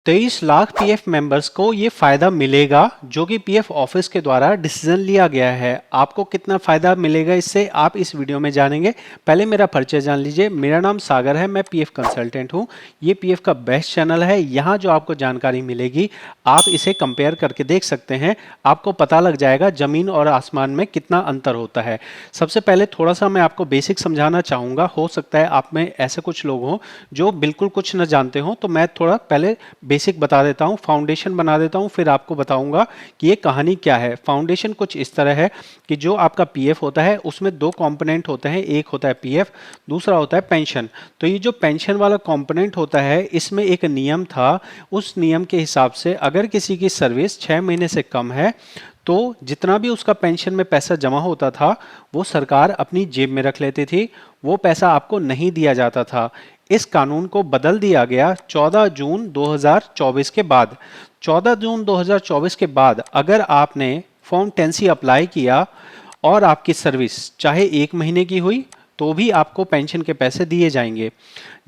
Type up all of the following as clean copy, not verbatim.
23 lakh PF members को ये फायदा मिलेगा जो कि पीएफ ऑफिस के द्वारा डिसीजन लिया गया है। आपको कितना फायदा मिलेगा इससे आप इस वीडियो में जानेंगे। पहले मेरा परिचय जान लीजिए। मेरा नाम सागर है, मैं पीएफ कंसल्टेंट हूँ। ये पीएफ का बेस्ट चैनल है। यहाँ जो आपको जानकारी मिलेगी आप इसे कंपेयर करके देख सकते हैं। आपको पता लग जाएगा जमीन और आसमान में कितना अंतर होता है। सबसे पहले थोड़ा सा मैं आपको बेसिक समझाना चाहूँगा। हो सकता है आप में ऐसे कुछ लोग हों जो बिल्कुल कुछ न जानते हों, तो मैं थोड़ा पहले बेसिक बता देता हूं, फाउंडेशन बना देता हूं, फिर आपको बताऊंगा कि ये कहानी क्या है। फाउंडेशन कुछ इस तरह है कि जो आपका पीएफ होता है उसमें दो कंपोनेंट होते हैं, एक होता है पीएफ, दूसरा होता है पेंशन। तो ये जो पेंशन वाला कंपोनेंट होता है इसमें एक नियम था। उस नियम के हिसाब से अगर किसी की सर्विस 6 महीने से कम है तो जितना भी उसका पेंशन में पैसा जमा होता था वो सरकार अपनी जेब में रख लेती थी, वो पैसा आपको नहीं दिया जाता था। इस कानून को बदल दिया गया 14 जून 2024 के बाद। 14 जून 2024 के बाद अगर आपने फॉर्म 10C अप्लाई किया और आपकी सर्विस चाहे 1 महीने की हुई तो भी आपको पेंशन के पैसे दिए जाएंगे।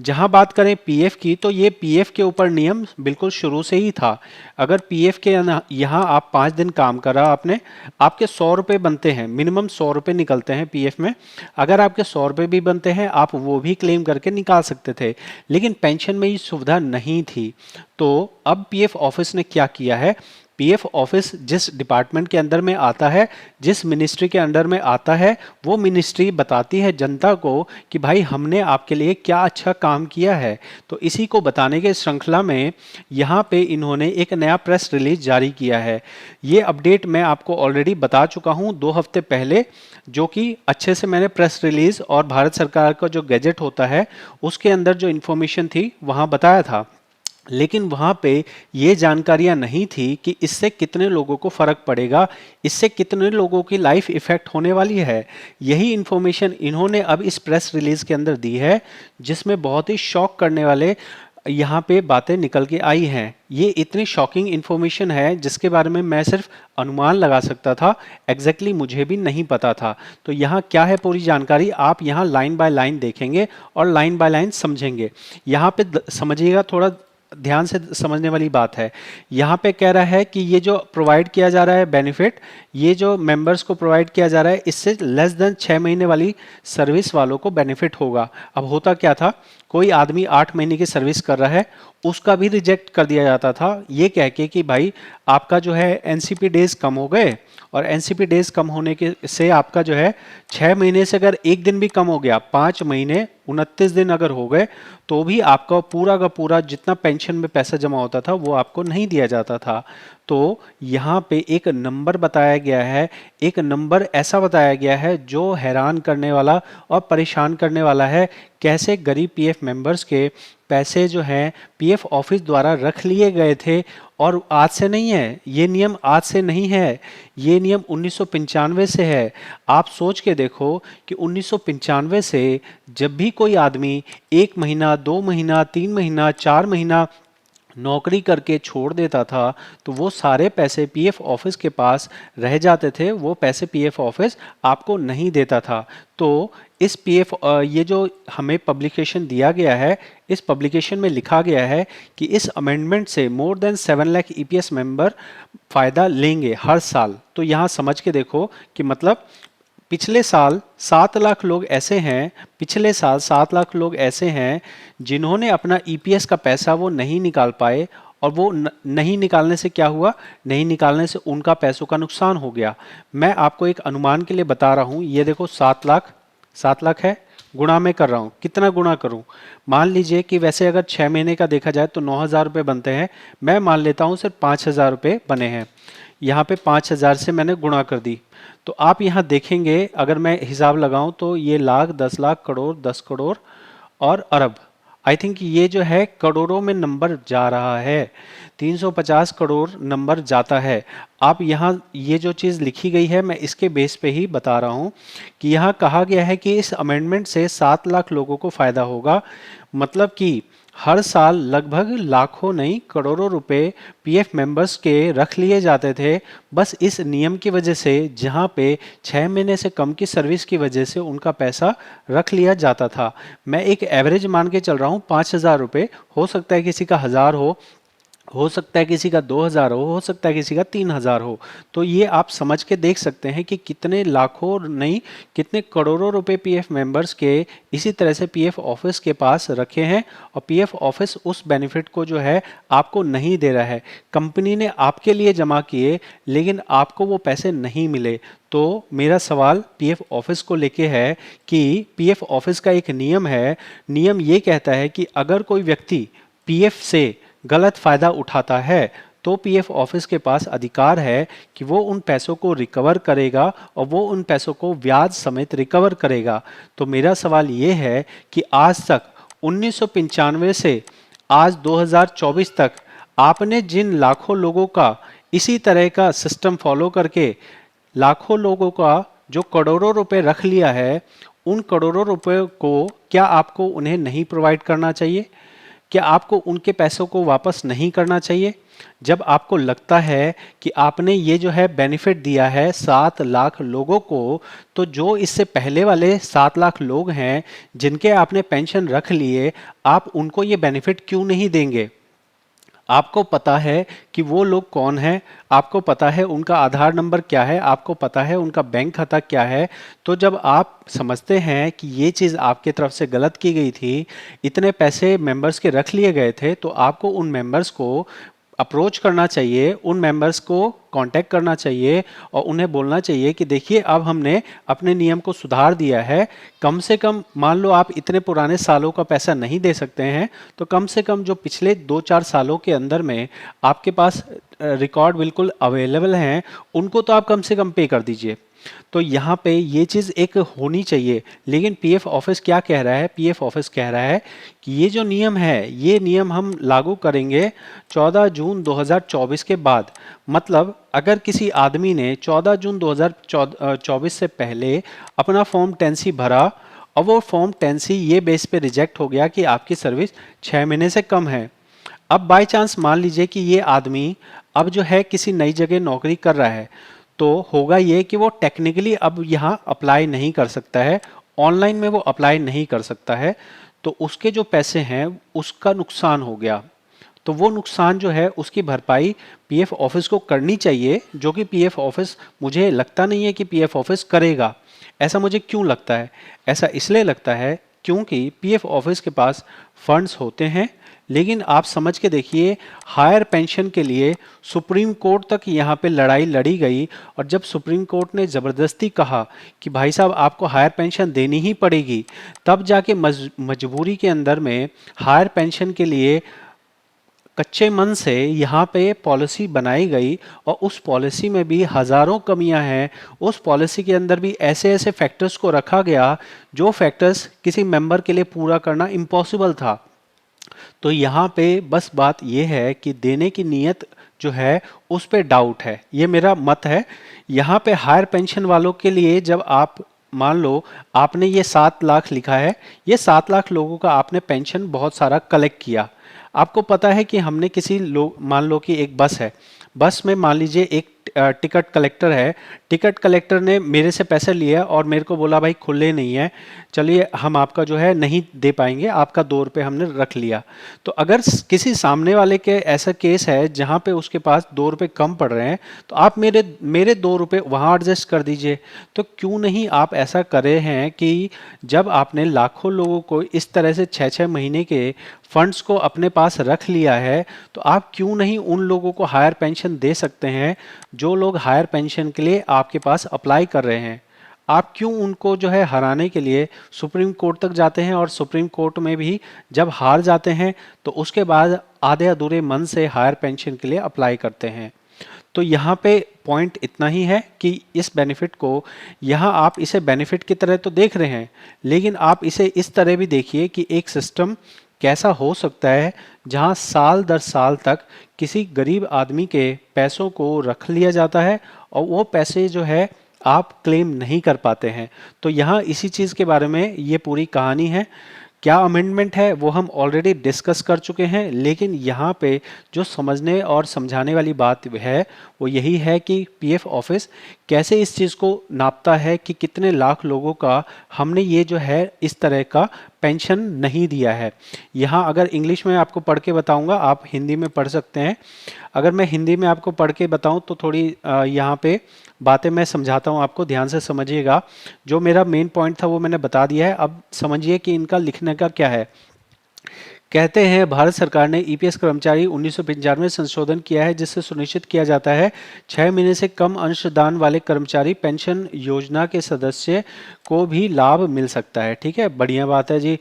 जहां बात करें पीएफ की, तो ये पीएफ के ऊपर नियम बिल्कुल शुरू से ही था। अगर पीएफ के यहाँ आप 5 दिन काम करा आपने, आपके 100 रुपये बनते हैं, मिनिमम 100 रुपये निकलते हैं पीएफ में। अगर आपके 100 रुपये भी बनते हैं आप वो भी क्लेम करके निकाल सकते थे, लेकिन पेंशन में ये सुविधा नहीं थी। तो अब पीएफ ऑफिस ने क्या किया है, पीएफ ऑफिस जिस डिपार्टमेंट के अंदर में आता है, जिस मिनिस्ट्री के अंडर में आता है, वो मिनिस्ट्री बताती है जनता को कि भाई हमने आपके लिए क्या अच्छा काम किया है। तो इसी को बताने के श्रृंखला में यहाँ पे इन्होंने एक नया प्रेस रिलीज जारी किया है। ये अपडेट मैं आपको ऑलरेडी बता चुका हूँ 2 हफ्ते पहले, जो कि अच्छे से मैंने प्रेस रिलीज और भारत सरकार का जो गैजेट होता है उसके अंदर जो इन्फॉर्मेशन थी वहाँ बताया था। लेकिन वहाँ पे ये जानकारियाँ नहीं थी कि इससे कितने लोगों को फ़र्क पड़ेगा, इससे कितने लोगों की लाइफ इफ़ेक्ट होने वाली है। यही इन्फॉर्मेशन इन्होंने अब इस प्रेस रिलीज़ के अंदर दी है, जिसमें बहुत ही शॉक करने वाले यहाँ पे बातें निकल के आई हैं। ये इतनी शॉकिंग इन्फॉर्मेशन है जिसके बारे में मैं सिर्फ अनुमान लगा सकता था, एग्जैक्टली मुझे भी नहीं पता था। तो यहाँ क्या है पूरी जानकारी आप यहाँ लाइन बाय लाइन देखेंगे और लाइन बाय लाइन समझेंगे। यहाँ पे समझिएगा, थोड़ा ध्यान से समझने वाली बात है। यहाँ पे कह रहा है कि ये जो प्रोवाइड किया जा रहा है बेनिफिट, ये जो मेंबर्स को प्रोवाइड किया जा रहा है, इससे लेस देन 6 महीने वाली सर्विस वालों को बेनिफिट होगा। अब होता क्या था, कोई आदमी 8 महीने की सर्विस कर रहा है उसका भी रिजेक्ट कर दिया जाता था, ये कह के कि भाई आपका जो है एनसीपी डेज कम हो गए, और एनसीपी डेज कम होने के से आपका जो है 6 महीने से अगर एक दिन भी कम हो गया, 5 महीने 29 दिन अगर हो गए, तो भी आपका पूरा का पूरा जितना पेंशन में पैसा जमा होता था वो आपको नहीं दिया जाता था। तो यहाँ पे एक नंबर बताया गया है, एक नंबर ऐसा बताया गया है जो हैरान करने वाला और परेशान करने वाला है। कैसे गरीब पीएफ मेंबर्स के पैसे जो हैं पीएफ ऑफिस द्वारा रख लिए गए थे, और आज से नहीं है ये नियम, आज से नहीं है ये नियम, 1995 से है। आप सोच के देखो कि 1995 से जब भी कोई आदमी 1 महीना, 2 महीना, 3 महीना, 4 महीना नौकरी करके छोड़ देता था तो वो सारे पैसे पीएफ ऑफिस के पास रह जाते थे, वो पैसे पीएफ ऑफिस आपको नहीं देता था। तो इस पीएफ ये जो हमें पब्लिकेशन दिया गया है, इस पब्लिकेशन में लिखा गया है कि इस अमेंडमेंट से more than 7 lakh EPS member फ़ायदा लेंगे हर साल। तो यहाँ समझ के देखो कि मतलब पिछले साल 7 लाख लोग ऐसे हैं, पिछले साल 7 लाख लोग ऐसे हैं जिन्होंने अपना ईपीएस का पैसा वो नहीं निकाल पाए, और वो नहीं निकालने से क्या हुआ, नहीं निकालने से उनका पैसों का नुकसान हो गया। मैं आपको एक अनुमान के लिए बता रहा हूँ, ये देखो 7 लाख है, गुणा में कर रहा हूँ, कितना गुणा करूँ। मान लीजिए कि वैसे अगर 6 महीने का देखा जाए तो 9,000 रुपये बनते हैं, मैं मान लेता हूँ सिर्फ 5,000 रुपये बने हैं। यहाँ पे 5,000 से मैंने गुणा कर दी, तो आप यहाँ देखेंगे अगर मैं हिसाब लगाऊं तो ये लाख, 10 लाख, करोड़, 10 करोड़ और अरब। आई थिंक ये जो है करोड़ों में नंबर जा रहा है, 350 करोड़ नंबर जाता है। आप यहाँ ये जो चीज़ लिखी गई है मैं इसके बेस पे ही बता रहा हूँ कि यहाँ कहा गया है कि इस अमेंडमेंट से 7 लाख लोगों को फ़ायदा होगा। मतलब कि हर साल लगभग लाखों नहीं करोड़ों रुपए पीएफ मेंबर्स के रख लिए जाते थे, बस इस नियम की वजह से, जहां पे 6 महीने से कम की सर्विस की वजह से उनका पैसा रख लिया जाता था। मैं एक एवरेज मान के चल रहा हूँ 5,000 रुपये, हो सकता है किसी का 1,000 हो, हो सकता है किसी का 2000 हो सकता है किसी का 3000 हो। तो ये आप समझ के देख सकते हैं कि कितने लाखों नहीं, कितने करोड़ों रुपए पीएफ मेंबर्स के इसी तरह से पीएफ ऑफिस के पास रखे हैं, और पीएफ ऑफिस उस बेनिफिट को जो है आपको नहीं दे रहा है। कंपनी ने आपके लिए जमा किए लेकिन आपको वो पैसे नहीं मिले। तो मेरा सवाल पीएफ ऑफिस को लेके है कि पीएफ ऑफिस का एक नियम है, नियम ये कहता है कि अगर कोई व्यक्ति पीएफ से गलत फायदा उठाता है तो पीएफ ऑफिस के पास अधिकार है कि वो उन पैसों को रिकवर करेगा और वो उन पैसों को ब्याज समेत रिकवर करेगा। तो मेरा सवाल ये है कि आज तक 1995 से आज 2024 तक आपने जिन लाखों लोगों का इसी तरह का सिस्टम फॉलो करके लाखों लोगों का जो करोड़ों रुपए रख लिया है, उन करोड़ों रुपए को क्या आपको उन्हें नहीं प्रोवाइड करना चाहिए? क्या आपको उनके पैसों को वापस नहीं करना चाहिए? जब आपको लगता है कि आपने ये जो है बेनिफिट दिया है 7 लाख लोगों को, तो जो इससे पहले वाले 7 लाख लोग हैं जिनके आपने पेंशन रख लिए, आप उनको ये बेनिफिट क्यों नहीं देंगे? आपको पता है कि वो लोग कौन हैं, आपको पता है उनका आधार नंबर क्या है, आपको पता है उनका बैंक खाता क्या है। तो जब आप समझते हैं कि ये चीज़ आपके तरफ से गलत की गई थी, इतने पैसे मेंबर्स के रख लिए गए थे, तो आपको उन मेंबर्स को अप्रोच करना चाहिए, उन मेंबर्स को कांटेक्ट करना चाहिए और उन्हें बोलना चाहिए कि देखिए अब हमने अपने नियम को सुधार दिया है। कम से कम मान लो आप इतने पुराने सालों का पैसा नहीं दे सकते हैं, तो कम से कम जो पिछले 2-4 सालों के अंदर में आपके पास रिकॉर्ड बिल्कुल अवेलेबल हैं, उनको तो आप कम से कम पे कर दीजिए। तो यहाँ पे ये चीज़ एक होनी चाहिए। लेकिन पीएफ ऑफिस क्या कह रहा है? पीएफ ऑफिस कह रहा है कि ये जो नियम है, ये नियम हम लागू करेंगे 14 जून 2024 के बाद। मतलब अगर किसी आदमी ने 14 जून 2024 से पहले अपना फॉर्म 10C भरा और वो फॉर्म 10C ये बेस पे रिजेक्ट हो गया कि आपकी सर्विस 6 महीने से कम है। अब बाय चांस मान लीजिए कि ये आदमी अब जो है किसी नई जगह नौकरी कर रहा है, तो होगा ये कि वो टेक्निकली अब यहाँ अप्लाई नहीं कर सकता है, ऑनलाइन में वो अप्लाई नहीं कर सकता है। तो उसके जो पैसे हैं उसका नुकसान हो गया। तो वो नुकसान जो है उसकी भरपाई पीएफ ऑफिस को करनी चाहिए, जो कि पीएफ ऑफिस, मुझे लगता नहीं है कि पीएफ ऑफिस करेगा। ऐसा मुझे क्यों लगता है? ऐसा इसलिए लगता है क्योंकि पीएफ ऑफिस के पास फंड्स होते हैं, लेकिन आप समझ के देखिए हायर पेंशन के लिए सुप्रीम कोर्ट तक यहाँ पे लड़ाई लड़ी गई, और जब सुप्रीम कोर्ट ने ज़बरदस्ती कहा कि भाई साहब आपको हायर पेंशन देनी ही पड़ेगी, तब जाके मजबूरी के अंदर में हायर पेंशन के लिए कच्चे मन से यहाँ पे पॉलिसी बनाई गई, और उस पॉलिसी में भी हज़ारों कमियां हैं। उस पॉलिसी के अंदर भी ऐसे ऐसे फैक्टर्स को रखा गया जो फैक्टर्स किसी मेंबर के लिए पूरा करना इम्पॉसिबल था। तो यहाँ पे बस बात ये है कि देने की नीयत जो है उस पे डाउट है, ये मेरा मत है। यहाँ पे हायर पेंशन वालों के लिए जब आप मान लो आपने ये 7 लाख लिखा है, ये 7 लाख लोगों का आपने पेंशन बहुत सारा कलेक्ट किया। आपको पता है कि हमने किसी लोग, मान लो कि एक बस है, बस में मान लीजिए एक टिकट कलेक्टर है, टिकट कलेक्टर ने मेरे से पैसे लिया और मेरे को बोला भाई खुले नहीं है, चलिए हम आपका जो है नहीं दे पाएंगे, आपका 2 रुपये हमने रख लिया। तो अगर किसी सामने वाले के ऐसा केस है जहाँ पे उसके पास 2 रुपये कम पड़ रहे हैं, तो आप मेरे मेरे 2 रुपये वहाँ एडजस्ट कर दीजिए। तो क्यों नहीं आप ऐसा करे हैं कि जब आपने लाखों लोगों को इस तरह से 6-6 महीने के फंड्स को अपने पास रख लिया है, तो आप क्यों नहीं उन लोगों को हायर पेंशन दे सकते हैं जो लोग हायर पेंशन के लिए आपके पास अप्लाई कर रहे हैं? आप क्यों उनको जो है हराने के लिए सुप्रीम कोर्ट तक जाते हैं, और सुप्रीम कोर्ट में भी जब हार जाते हैं तो उसके बाद आधे अधूरे मन से हायर पेंशन के लिए अप्लाई करते हैं? तो यहाँ पे पॉइंट इतना ही है कि इस बेनिफिट को, यहाँ आप इसे बेनिफिट की तरह तो देख रहे हैं, लेकिन आप इसे इस तरह भी देखिए कि एक सिस्टम कैसा हो सकता है जहाँ साल दर साल तक किसी गरीब आदमी के पैसों को रख लिया जाता है और वो पैसे जो है आप क्लेम नहीं कर पाते हैं। तो यहाँ इसी चीज़ के बारे में ये पूरी कहानी है। क्या अमेंडमेंट है वो हम ऑलरेडी डिस्कस कर चुके हैं, लेकिन यहाँ पे जो समझने और समझाने वाली बात है वो यही है कि पीएफ ऑफिस कैसे इस चीज़ को नापता है कि कितने लाख लोगों का हमने ये जो है इस तरह का पेंशन नहीं दिया है। यहाँ अगर इंग्लिश में आपको पढ़ के बताऊंगा, आप हिंदी में पढ़ सकते हैं। अगर मैं हिंदी में आपको पढ़ के बताऊं तो थोड़ी यहाँ पे बातें मैं समझाता हूँ, आपको ध्यान से समझिएगा। जो मेरा मेन पॉइंट था वो मैंने बता दिया है, अब समझिए कि इनका लिखने का क्या है। कहते हैं भारत सरकार ने ईपीएस कर्मचारी 1995 में संशोधन किया है, जिससे सुनिश्चित किया जाता है 6 महीने से कम अंशदान वाले कर्मचारी पेंशन योजना के सदस्य को भी लाभ मिल सकता है। ठीक है, बढ़िया बात है जी।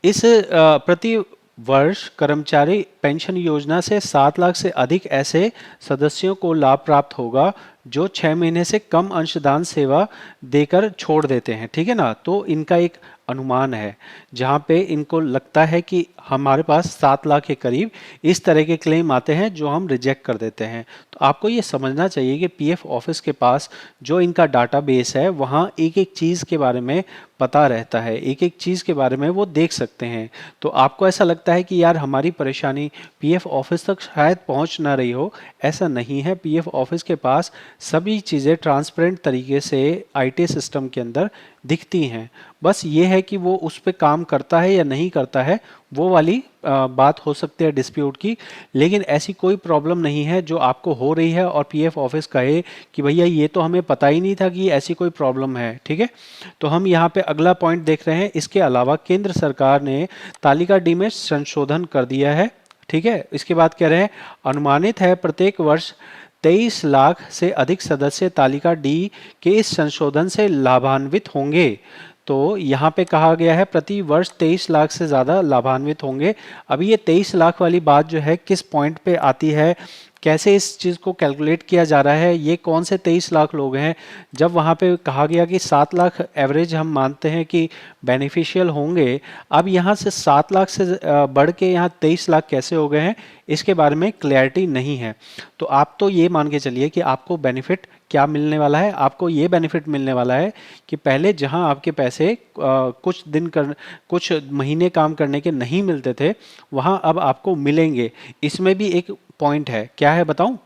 इस प्रति वर्ष कर्मचारी पेंशन योजना से 7 लाख से अधिक ऐसे सदस्यों को लाभ प्राप्त होगा जो 6 महीने से कम अंशदान सेवा देकर छोड़ देते हैं। ठीक है ना, तो इनका एक अनुमान है जहाँ पे इनको लगता है कि हमारे पास 7 लाख के करीब इस तरह के क्लेम आते हैं जो हम रिजेक्ट कर देते हैं। तो आपको ये समझना चाहिए कि पीएफ ऑफिस के पास जो इनका डाटाबेस है वहाँ एक एक चीज़ के बारे में पता रहता है, एक एक चीज़ के बारे में वो देख सकते हैं। तो आपको ऐसा लगता है कि यार हमारी परेशानी पीएफ ऑफिस तक शायद पहुंच ना रही हो, ऐसा नहीं है। पीएफ ऑफिस के पास सभी चीज़ें ट्रांसपेरेंट तरीके से आईटी सिस्टम के अंदर दिखती हैं। बस ये है कि वो उस पर काम करता है या नहीं करता है, वो वाली बात हो सकती है डिस्प्यूट की। लेकिन ऐसी कोई प्रॉब्लम नहीं है जो आपको हो रही है और पीएफ ऑफिस कहे कि भैया ये तो हमें पता ही नहीं था कि ऐसी कोई प्रॉब्लम है। ठीक है, तो हम यहाँ पे अगला पॉइंट देख रहे हैं। इसके अलावा केंद्र सरकार ने तालिका डी में संशोधन कर दिया है। ठीक है, इसके बाद कह रहे हैं अनुमानित है प्रत्येक वर्ष 23 लाख से अधिक सदस्य तालिका डी के इस संशोधन से लाभान्वित होंगे। तो यहाँ पे कहा गया है प्रति वर्ष 23 लाख से ज़्यादा लाभान्वित होंगे। अभी ये 23 लाख वाली बात जो है किस पॉइंट पे आती है, कैसे इस चीज़ को कैलकुलेट किया जा रहा है, ये कौन से 23 लाख लोग हैं। जब वहाँ पे कहा गया कि 7 लाख एवरेज हम मानते हैं कि बेनिफिशियल होंगे, अब यहाँ से 7 लाख से बढ़ के यहाँ 23 लाख कैसे हो गए हैं, इसके बारे में क्लैरिटी नहीं है। तो आप तो ये मान के चलिए कि आपको बेनिफिट क्या मिलने वाला है। आपको ये बेनिफिट मिलने वाला है कि पहले जहां आपके पैसे कुछ महीने काम करने के नहीं मिलते थे, वहां अब आपको मिलेंगे। इसमें भी एक पॉइंट है, क्या है बताऊं?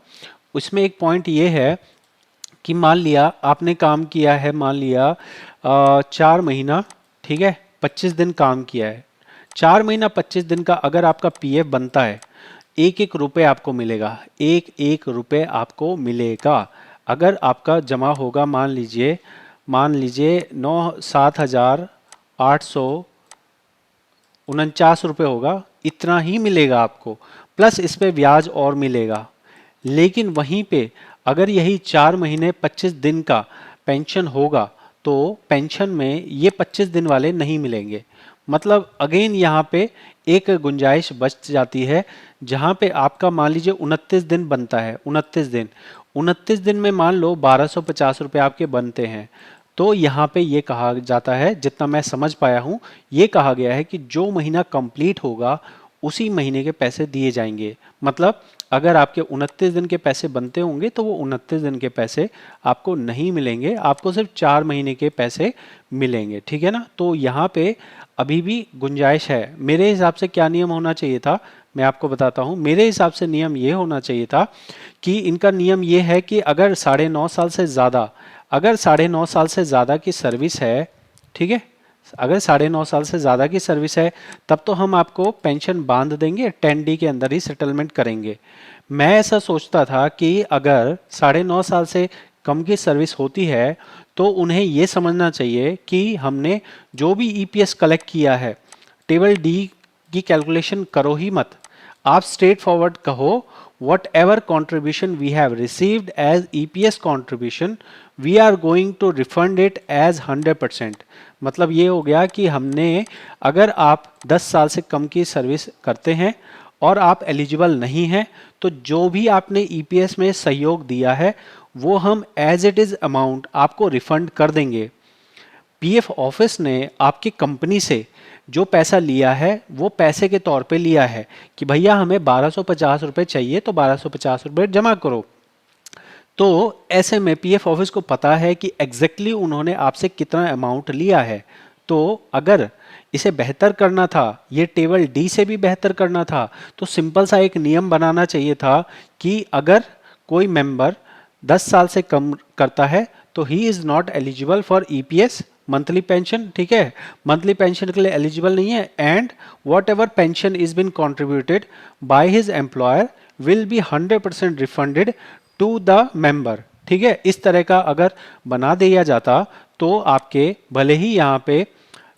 उसमें एक पॉइंट ये है कि मान लिया आपने काम किया है, मान लिया 4 महीना, ठीक है, 25 दिन काम किया है। 4 महीना 25 दिन का अगर आपका पीएफ बनता है, एक एक रुपये आपको मिलेगा, एक एक रुपये आपको मिलेगा। अगर आपका जमा होगा मान लीजिए 7,849 रुपये होगा, इतना ही मिलेगा आपको, प्लस इस पे ब्याज और मिलेगा। लेकिन वहीं पे अगर यही 4 महीने 25 दिन का पेंशन होगा तो पेंशन में ये 25 दिन वाले नहीं मिलेंगे। मतलब अगेन यहाँ पे एक गुंजाइश बच जाती है, जहाँ पे आपका मान लीजिए 29 दिन बनता है, 29 दिन में मान लो 1250 रुपये आपके बनते हैं। तो यहाँ पे ये कहा जाता है, जितना मैं समझ पाया हूँ, ये कहा गया है कि जो महीना कंप्लीट होगा उसी महीने के पैसे दिए जाएंगे। मतलब अगर आपके 29 दिन के पैसे बनते होंगे तो वो 29 दिन के पैसे आपको नहीं मिलेंगे, आपको सिर्फ 4 महीने के पैसे मिलेंगे। ठीक है ना, तो यहाँ पे अभी भी गुंजाइश है। मेरे हिसाब से क्या नियम होना चाहिए था, मैं आपको बताता हूँ। मेरे हिसाब से नियम ये होना चाहिए था कि इनका नियम ये है कि अगर 9.5 साल से ज़्यादा, अगर 9.5 साल से ज़्यादा की सर्विस है, ठीक है, अगर 9.5 साल से ज़्यादा की सर्विस है, तब तो हम आपको पेंशन बांध देंगे, 10D के अंदर ही सेटलमेंट करेंगे। मैं ऐसा सोचता था कि अगर 9.5 साल से कम की सर्विस होती है तो उन्हें ये समझना चाहिए कि हमने जो भी ईपीएस कलेक्ट किया है, टेबल डी की कैलकुलेशन करो ही मत, आप स्ट्रेट फॉरवर्ड कहो, whatever contribution we have received as EPS contribution, we are going to refund it as 100%। मतलब ये हो गया कि हमने, अगर आप 10 साल से कम की सर्विस करते हैं और आप एलिजिबल नहीं हैं, तो जो भी आपने ईपीएस में सहयोग दिया है वो हम एज इट इज़ अमाउंट आपको रिफंड कर देंगे। पीएफ ऑफिस ने आपकी कंपनी से जो पैसा लिया है वो पैसे के तौर पे लिया है कि भैया हमें 1250 रुपये चाहिए तो 1250 रुपये जमा करो। तो ऐसे में पीएफ ऑफिस को पता है कि एग्जैक्टली उन्होंने आपसे कितना अमाउंट लिया है। तो अगर इसे बेहतर करना था, ये टेबल डी से भी बेहतर करना था, तो सिंपल सा एक नियम बनाना चाहिए था कि अगर कोई मेंबर 10 साल से कम करता है तो he is not eligible for EPS monthly pension, ठीक है, मंथली पेंशन के लिए एलिजिबल नहीं है, and whatever pension is been contributed by his employer will be 100% refunded to the member. ठीक है, इस तरह का अगर बना दिया जाता तो आपके भले ही यहाँ पे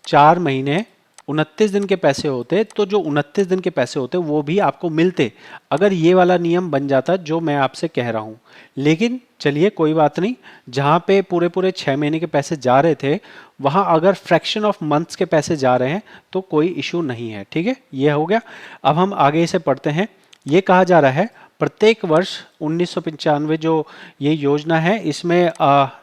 4 महीने 29 दिन के पैसे होते, तो जो 29 दिन के पैसे होते वो भी आपको मिलते, अगर ये वाला नियम बन जाता जो मैं आपसे कह रहा हूं। लेकिन चलिए कोई बात नहीं, जहां पे पूरे पूरे 6 महीने के पैसे जा रहे थे वहां अगर फ्रैक्शन ऑफ मंथ्स के पैसे जा रहे हैं तो कोई इशू नहीं है। ठीक है, ये हो गया। अब हम आगे इसे पढ़ते हैं। ये कहा जा रहा है प्रत्येक वर्ष 1995 जो ये योजना है इसमें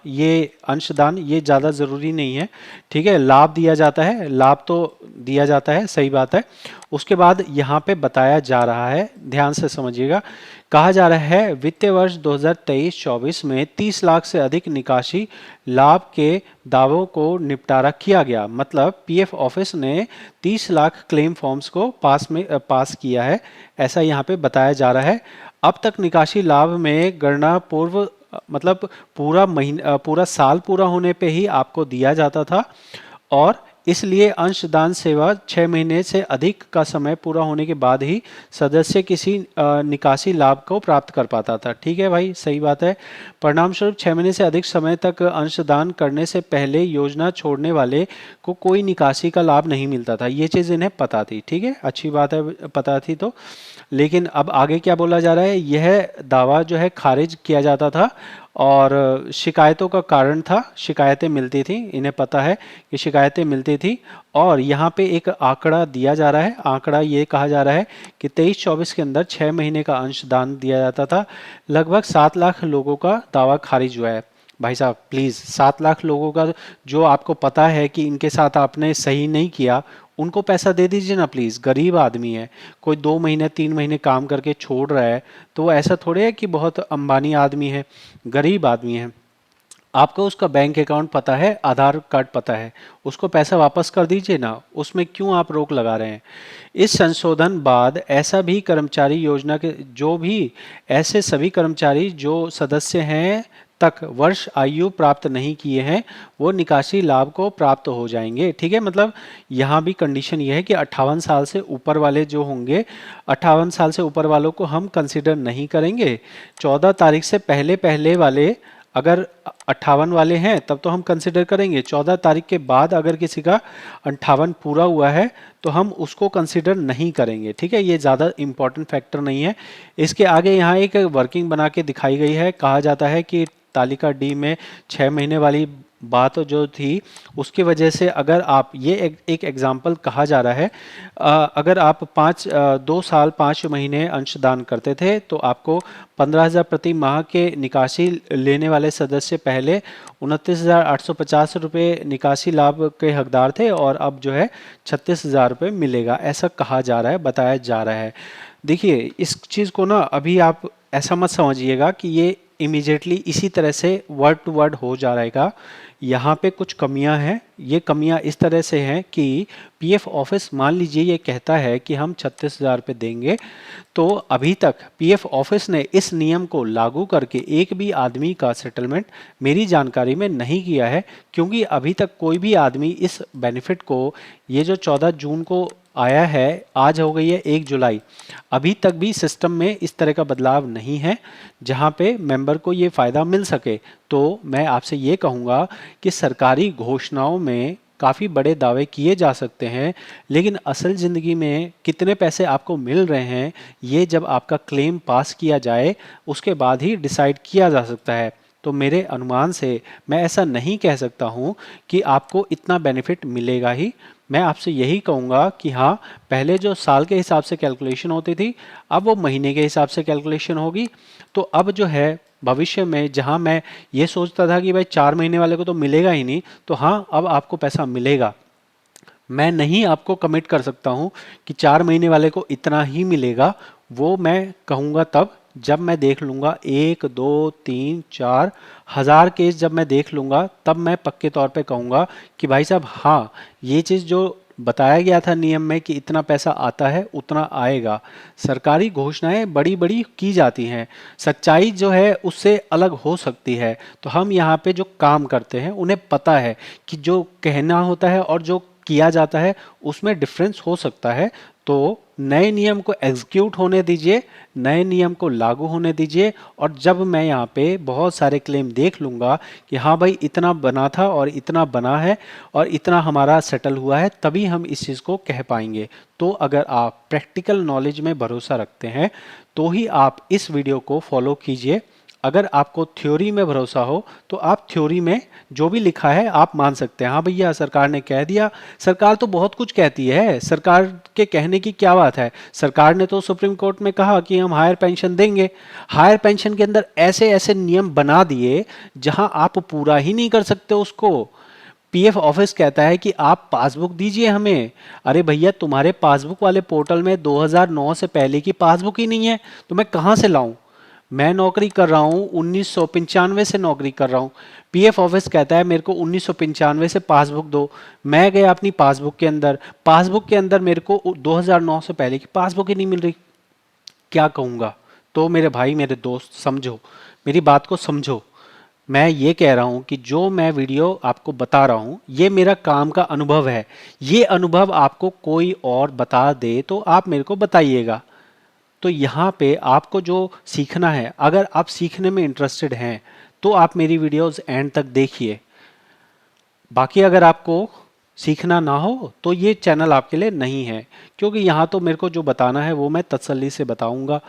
ये अंशदान ये ज़्यादा ज़रूरी नहीं है। ठीक है, लाभ दिया जाता है, लाभ तो दिया जाता है, सही बात है। उसके बाद यहाँ पे बताया जा रहा है, ध्यान से समझिएगा, कहा जा रहा है वित्तीय वर्ष 2023-24 में 30 लाख से अधिक निकासी लाभ के दावों को निपटारा किया गया। मतलब पीएफ ऑफिस ने 30 लाख क्लेम फॉर्म्स को पास किया है, ऐसा यहाँ पे बताया जा रहा है। अब तक निकासी लाभ में गणना पूर्व मतलब पूरा साल पूरा होने पे ही आपको दिया जाता था, और इसलिए अंशदान सेवा 6 महीने से अधिक का समय पूरा होने के बाद ही सदस्य किसी निकासी लाभ को प्राप्त कर पाता था। ठीक है भाई, सही बात है। परिणाम स्वरूप 6 महीने से अधिक समय तक अंशदान करने से पहले योजना छोड़ने वाले को कोई निकासी का लाभ नहीं मिलता था। ये चीज़ इन्हें पता थी। ठीक है, अच्छी बात है, पता थी तो। लेकिन अब आगे क्या बोला जा रहा है, यह दावा जो है खारिज किया जाता था और शिकायतों का कारण था, शिकायतें मिलती थी, इन्हें पता है कि शिकायतें मिलती थी। और यहाँ पे एक आंकड़ा दिया जा रहा है, आंकड़ा ये कहा जा रहा है कि 23-24 के अंदर 6 महीने का अंशदान दिया जाता था। लगभग 7 लाख लोगों का दावा खारिज हुआ है। भाई साहब प्लीज़, 7 लाख लोगों का जो आपको पता है कि इनके साथ आपने सही नहीं किया, उनको पैसा दे दीजिए ना प्लीज़। गरीब आदमी है, कोई 2 महीने 3 महीने काम करके छोड़ रहा है, तो वो ऐसा थोड़े है कि बहुत अंबानी आदमी है, गरीब आदमी है। आपको उसका बैंक अकाउंट पता है, आधार कार्ड पता है, उसको पैसा वापस कर दीजिए ना, उसमें क्यों आप रोक लगा रहे हैं। इस संशोधन बाद ऐसा भी कर्मचारी योजना के जो भी ऐसे सभी कर्मचारी जो सदस्य हैं तक वर्ष आयु प्राप्त नहीं किए हैं वो निकासी लाभ को प्राप्त हो जाएंगे। ठीक है, मतलब यहाँ भी कंडीशन ये है कि 58 साल से ऊपर वाले जो होंगे, 58 साल से ऊपर वालों को हम कंसिडर नहीं करेंगे। 14 तारीख से पहले पहले वाले अगर 58 वाले हैं तब तो हम कंसिडर करेंगे। 14 तारीख के बाद अगर किसी का 58 पूरा हुआ है तो हम उसको कंसिडर नहीं करेंगे। ठीक है, ये ज़्यादा इंपॉर्टेंट फैक्टर नहीं है। इसके आगे यहाँ एक वर्किंग बना के दिखाई गई है। कहा जाता है कि तालिका डी में 6 महीने वाली बात जो थी उसकी वजह से अगर आप ये एक एग्जाम्पल कहा जा रहा है, अगर आप 2 साल 5 महीने अंशदान करते थे तो आपको 15,000 प्रति माह के निकासी लेने वाले सदस्य पहले 29,850 रुपये निकासी लाभ के हकदार थे और अब जो है 36,000 रुपये मिलेगा, ऐसा कहा जा रहा है, बताया जा रहा है। देखिए इस चीज़ को ना अभी आप ऐसा मत समझिएगा कि ये इमीडिएटली इसी तरह से वर्ड टू वर्ड हो जाएगा। यहाँ पे कुछ कमियां हैं। ये कमियां इस तरह से हैं कि पीएफ ऑफिस मान लीजिए ये कहता है कि हम 36,000 रुपये देंगे, तो अभी तक पीएफ ऑफिस ने इस नियम को लागू करके एक भी आदमी का सेटलमेंट मेरी जानकारी में नहीं किया है, क्योंकि अभी तक कोई भी आदमी इस बेनिफिट को, ये जो 14 जून को आया है, आज हो गई है 1 जुलाई, अभी तक भी सिस्टम में इस तरह का बदलाव नहीं है जहां पे मेंबर को ये फ़ायदा मिल सके। तो मैं आपसे ये कहूँगा कि सरकारी घोषणाओं में काफ़ी बड़े दावे किए जा सकते हैं, लेकिन असल ज़िंदगी में कितने पैसे आपको मिल रहे हैं ये जब आपका क्लेम पास किया जाए उसके बाद ही डिसाइड किया जा सकता है। तो मेरे अनुमान से मैं ऐसा नहीं कह सकता हूँ कि आपको इतना बेनिफिट मिलेगा ही। मैं आपसे यही कहूँगा कि हाँ, पहले जो साल के हिसाब से कैलकुलेशन होती थी अब वो महीने के हिसाब से कैलकुलेशन होगी। तो अब जो है भविष्य में जहाँ मैं ये सोचता था कि भाई 4 महीने वाले को तो मिलेगा ही नहीं, तो हाँ अब आपको पैसा मिलेगा। मैं नहीं आपको कमिट कर सकता हूँ कि 4 महीने वाले को इतना ही मिलेगा, वो मैं कहूँगा तब जब मैं देख लूँगा 1 2 3 4 हज़ार केस जब मैं देख लूँगा, तब मैं पक्के तौर पे कहूँगा कि भाई साहब हाँ, ये चीज़ जो बताया गया था नियम में कि इतना पैसा आता है उतना आएगा। सरकारी घोषणाएं बड़ी बड़ी की जाती हैं, सच्चाई जो है उससे अलग हो सकती है। तो हम यहाँ पे जो काम करते हैं उन्हें पता है कि जो कहना होता है और जो किया जाता है उसमें डिफरेंस हो सकता है। तो नए नियम को एग्जीक्यूट होने दीजिए, नए नियम को लागू होने दीजिए, और जब मैं यहाँ पे बहुत सारे क्लेम देख लूँगा कि हाँ भाई इतना बना था और इतना बना है और इतना हमारा सेटल हुआ है, तभी हम इस चीज़ को कह पाएंगे। तो अगर आप प्रैक्टिकल नॉलेज में भरोसा रखते हैं तो ही आप इस वीडियो को फॉलो कीजिए। अगर आपको थ्योरी में भरोसा हो तो आप थ्योरी में जो भी लिखा है आप मान सकते हैं। हाँ भैया सरकार ने कह दिया, सरकार तो बहुत कुछ कहती है, सरकार के कहने की क्या बात है। सरकार ने तो सुप्रीम कोर्ट में कहा कि हम हायर पेंशन देंगे, हायर पेंशन के अंदर ऐसे ऐसे नियम बना दिए जहां आप पूरा ही नहीं कर सकते उसको। पीएफ ऑफिस कहता है कि आप पासबुक दीजिए हमें। अरे भैया तुम्हारे पासबुक वाले पोर्टल में 2009 से पहले की पासबुक ही नहीं है, तो मैं कहां से लाऊं। मैं नौकरी कर रहा हूँ 1995 से नौकरी कर रहा हूँ। पीएफ ऑफिस कहता है मेरे को 1995 से पासबुक दो। मैं गया अपनी पासबुक के अंदर मेरे को 2009 से पहले की पासबुक ही नहीं मिल रही। क्या कहूँगा। तो मेरे भाई मेरे दोस्त समझो, मेरी बात को समझो। मैं ये कह रहा हूँ कि जो मैं वीडियो आपको बता रहा हूँ ये मेरा काम का अनुभव है। ये अनुभव आपको कोई और बता दे तो आप मेरे को बताइएगा। तो यहाँ पे आपको जो सीखना है, अगर आप सीखने में इंटरेस्टेड हैं तो आप मेरी वीडियोस एंड तक देखिए। बाकी अगर आपको सीखना ना हो तो ये चैनल आपके लिए नहीं है, क्योंकि यहाँ तो मेरे को जो बताना है वो मैं तसल्ली से बताऊंगा।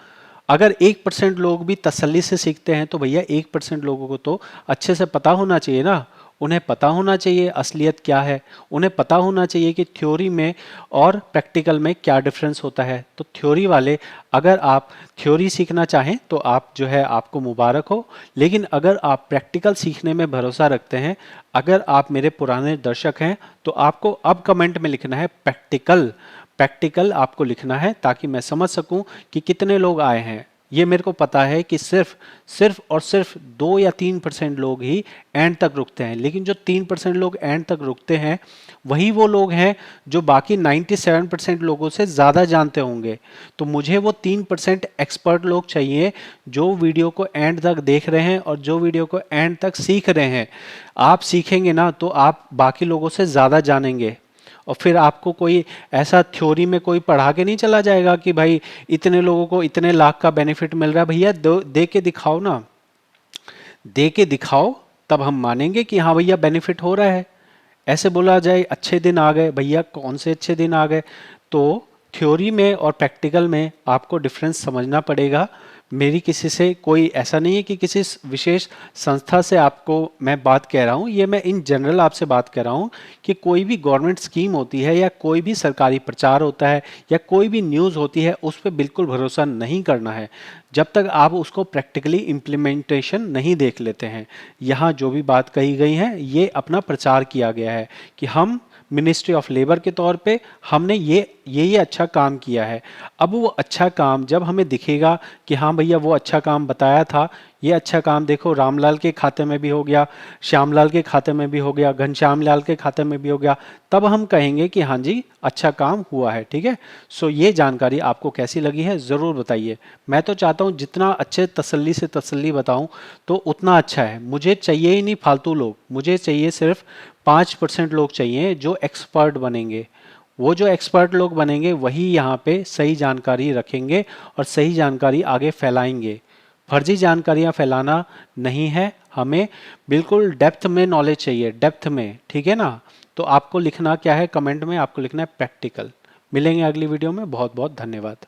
अगर 1% लोग भी तसल्ली से सीखते हैं तो भैया 1% लोगों को तो अच्छे से पता होना चाहिए ना। उन्हें पता होना चाहिए असलियत क्या है, उन्हें पता होना चाहिए कि थ्योरी में और प्रैक्टिकल में क्या डिफरेंस होता है। तो थ्योरी वाले, अगर आप थ्योरी सीखना चाहें तो आप जो है आपको मुबारक हो, लेकिन अगर आप प्रैक्टिकल सीखने में भरोसा रखते हैं, अगर आप मेरे पुराने दर्शक हैं, तो आपको अब कमेंट में लिखना है प्रैक्टिकल। प्रैक्टिकल आपको लिखना है ताकि मैं समझ सकूं कि कितने लोग आए हैं। ये मेरे को पता है कि सिर्फ सिर्फ और सिर्फ 2 या 3% लोग ही एंड तक रुकते हैं, लेकिन जो 3% लोग एंड तक रुकते हैं वही वो लोग हैं जो बाकी 97% लोगों से ज़्यादा जानते होंगे। तो मुझे वो 3% एक्सपर्ट लोग चाहिए जो वीडियो को एंड तक देख रहे हैं और जो वीडियो को एंड तक सीख रहे हैं। आप सीखेंगे ना तो आप बाकी लोगों से ज़्यादा जानेंगे, और फिर आपको कोई ऐसा थ्योरी में कोई पढ़ा के नहीं चला जाएगा कि भाई इतने लोगों को इतने लाख का बेनिफिट मिल रहा है। भैया दे के दिखाओ ना, दे के दिखाओ, तब हम मानेंगे कि हाँ भैया बेनिफिट हो रहा है। ऐसे बोला जाए अच्छे दिन आ गए, भैया कौन से अच्छे दिन आ गए। तो थ्योरी में और प्रैक्टिकल में आपको डिफरेंस समझना पड़ेगा। मेरी किसी से कोई ऐसा नहीं है कि किसी विशेष संस्था से आपको मैं बात कह रहा हूँ, ये मैं इन जनरल आपसे बात कर रहा हूँ कि कोई भी गवर्नमेंट स्कीम होती है या कोई भी सरकारी प्रचार होता है या कोई भी न्यूज़ होती है, उस पर बिल्कुल भरोसा नहीं करना है जब तक आप उसको प्रैक्टिकली इम्प्लीमेंटेशन नहीं देख लेते हैं। यहाँ जो भी बात कही गई है ये अपना प्रचार किया गया है कि हम मिनिस्ट्री ऑफ लेबर के तौर पे हमने ये अच्छा काम किया है। अब वो अच्छा काम जब हमें दिखेगा कि हाँ भैया वो अच्छा काम बताया था, ये अच्छा काम देखो रामलाल के खाते में भी हो गया, श्यामलाल के खाते में भी हो गया, घनश्याम लाल के खाते में भी हो गया, तब हम कहेंगे कि हाँ जी अच्छा काम हुआ है। ठीक है। सो ये जानकारी आपको कैसी लगी है ज़रूर बताइए। मैं तो चाहता हूँ जितना अच्छे तसल्ली से तसल्ली बताऊँ तो उतना अच्छा है। मुझे चाहिए ही नहीं फालतू लोग, मुझे चाहिए सिर्फ 5% लोग चाहिए जो एक्सपर्ट बनेंगे। वो जो एक्सपर्ट लोग बनेंगे वही यहाँ पे सही जानकारी रखेंगे और सही जानकारी आगे फैलाएंगे। फर्जी जानकारियाँ फैलाना नहीं है, हमें बिल्कुल डेप्थ में नॉलेज चाहिए, डेप्थ में। ठीक है ना। तो आपको लिखना क्या है कमेंट में, आपको लिखना है प्रैक्टिकल। मिलेंगे अगली वीडियो में। बहुत बहुत धन्यवाद।